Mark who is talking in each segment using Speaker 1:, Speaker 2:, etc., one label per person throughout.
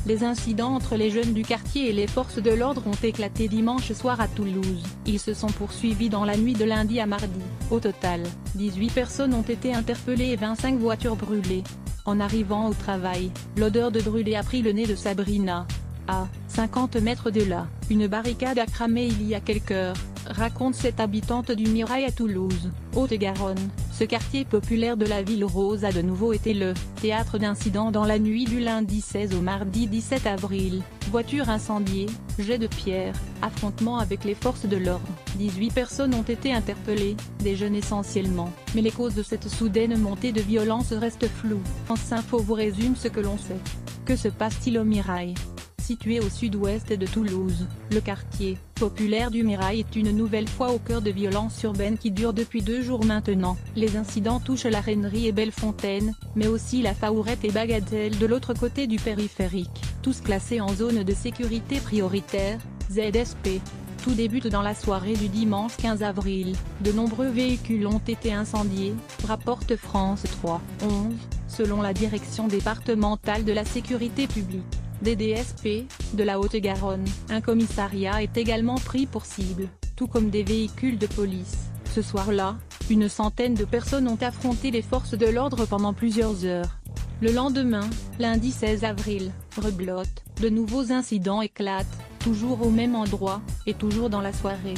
Speaker 1: Les incidents entre les jeunes du quartier et les forces de l'ordre ont éclaté dimanche soir à Toulouse. Ils se sont poursuivis dans la nuit de lundi à mardi. Au total, 18 personnes ont été interpellées et 25 voitures brûlées. En arrivant au travail, l'odeur de brûlé a pris le nez de Sabrina. À 50 mètres de là, une barricade a cramé il y a quelques heures, raconte cette habitante du Mirail à Toulouse, Haute-Garonne. Ce quartier populaire de la ville rose a de nouveau été le théâtre d'incidents dans la nuit du lundi 16 au mardi 17 avril. Voitures incendiées, jets de pierre, affrontements avec les forces de l'ordre. 18 personnes ont été interpellées, des jeunes essentiellement, mais les causes de cette soudaine montée de violence restent floues. France Info vous résume ce que l'on sait. Que se passe-t-il au Mirail ? Situé au sud-ouest de Toulouse, le quartier populaire du Mirail est une nouvelle fois au cœur de violences urbaines qui durent depuis 2 jours maintenant. Les incidents touchent la Rennerie et Bellefontaine, mais aussi la Faourette et Bagatelle de l'autre côté du périphérique, tous classés en zone de sécurité prioritaire, ZSP. Tout débute dans la soirée du dimanche 15 avril, de nombreux véhicules ont été incendiés, rapporte France 3, 11, selon la direction départementale de la sécurité publique. DDSP, de la Haute-Garonne. Un commissariat est également pris pour cible, tout comme des véhicules de police. Ce soir-là, une centaine de personnes ont affronté les forces de l'ordre pendant plusieurs heures. Le lendemain, lundi 16 avril, rebelote, de nouveaux incidents éclatent, toujours au même endroit, et toujours dans la soirée.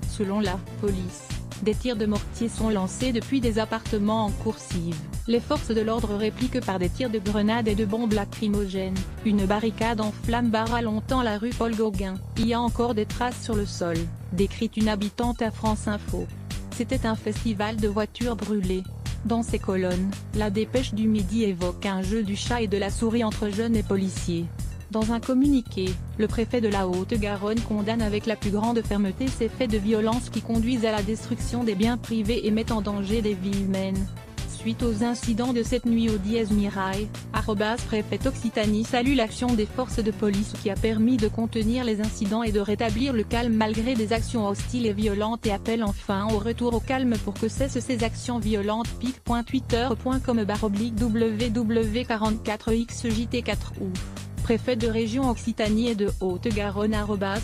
Speaker 1: Selon la police, des tirs de mortier sont lancés depuis des appartements en coursive. Les forces de l'ordre répliquent par des tirs de grenades et de bombes lacrymogènes. Une barricade en flammes barra longtemps la rue Paul Gauguin. Il y a encore des traces sur le sol, décrit une habitante à France Info. C'était un festival de voitures brûlées. Dans ses colonnes, la Dépêche du Midi évoque un jeu du chat et de la souris entre jeunes et policiers. Dans un communiqué, le préfet de la Haute-Garonne condamne avec la plus grande fermeté ces faits de violence qui conduisent à la destruction des biens privés et mettent en danger des vies humaines. Suite aux incidents de cette nuit au dièse Mirail, @préfet Occitanie salue l'action des forces de police qui a permis de contenir les incidents et de rétablir le calme malgré des actions hostiles et violentes et appelle enfin au retour au calme pour que cessent ces actions violentes. pic.twitter.com/ww44xjt4ouf. Préfet de région Occitanie et de Haute-Garonne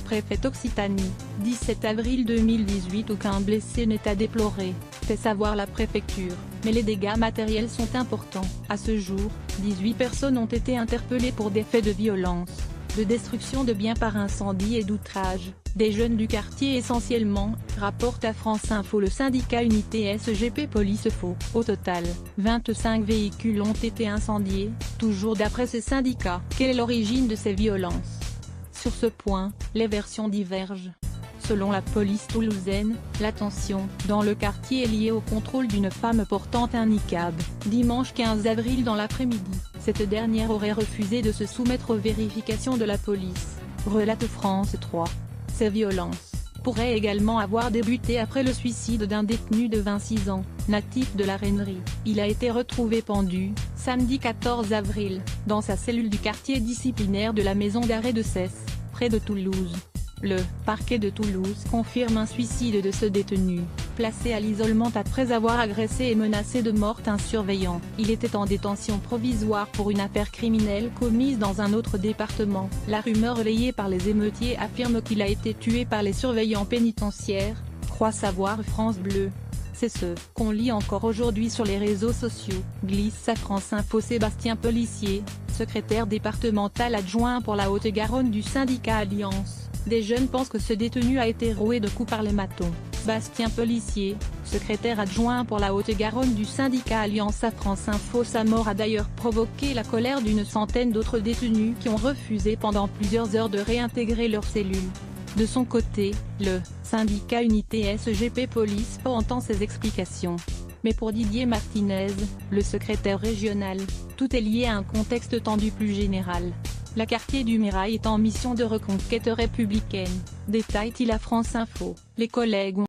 Speaker 1: @préfet Occitanie, 17 avril 2018. Aucun blessé n'est à déplorer, fait savoir la préfecture, mais les dégâts matériels sont importants. À ce jour, 18 personnes ont été interpellées pour des faits de violence, de destruction de biens par incendie et d'outrage, des jeunes du quartier essentiellement, rapporte à France Info le syndicat Unité SGP Police Faux. Au total, 25 véhicules ont été incendiés, toujours d'après ce syndicat. Quelle est l'origine de ces violences? Sur ce point, les versions divergent. Selon la police toulousaine, la tension dans le quartier est liée au contrôle d'une femme portant un niqab. Dimanche 15 avril dans l'après-midi, cette dernière aurait refusé de se soumettre aux vérifications de la police, relate France 3. Ces violences pourraient également avoir débuté après le suicide d'un détenu de 26 ans, natif de la Rennerie. Il a été retrouvé pendu, samedi 14 avril, dans sa cellule du quartier disciplinaire de la maison d'arrêt de Cesse, près de Toulouse. Le parquet de Toulouse confirme un suicide de ce détenu, placé à l'isolement après avoir agressé et menacé de mort un surveillant. Il était en détention provisoire pour une affaire criminelle commise dans un autre département. La rumeur relayée par les émeutiers affirme qu'il a été tué par les surveillants pénitentiaires, croit savoir France Bleu. C'est ce qu'on lit encore aujourd'hui sur les réseaux sociaux, glisse à France Info Sébastien Policier, secrétaire départemental adjoint pour la Haute-Garonne du syndicat Alliance. Des jeunes pensent que ce détenu a été roué de coups par les matons. Bastien Policier, secrétaire adjoint pour la Haute-Garonne du syndicat Alliance à France Info. Sa mort a d'ailleurs provoqué la colère d'une centaine d'autres détenus qui ont refusé pendant plusieurs heures de réintégrer leurs cellules. De son côté, le syndicat Unité SGP Police entend ces explications. Mais pour Didier Martinez, le secrétaire régional, tout est lié à un contexte tendu plus général. Le quartier du Mirail est en mission de reconquête républicaine, détaille-t-il à France Info. Les collègues ont